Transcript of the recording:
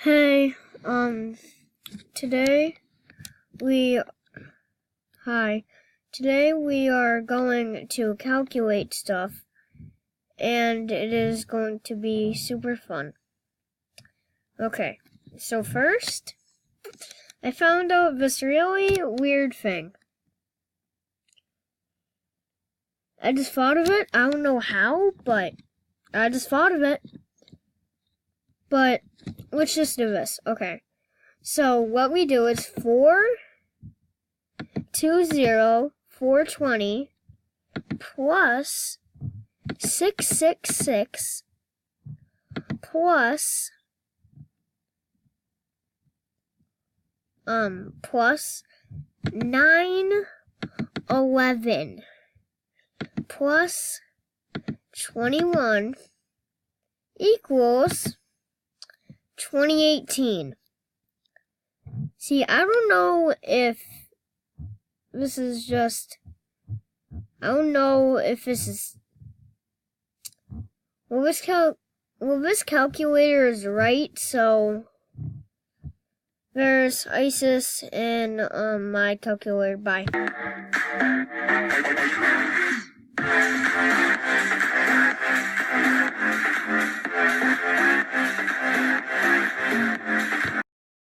Hey, today we, today we are going to calculate stuff, and it is going to be super fun. Okay, so first, I found out this really weird thing. I just thought of it. I don't know how, but I just thought of it. But let's just do this. Okay. So what we do is 420 plus 666 plus 911 plus 21 equals 2018. See, I don't know if this is just, I don't know if this is, well, this calculator is right, so there's ISIS in my calculator. Bye.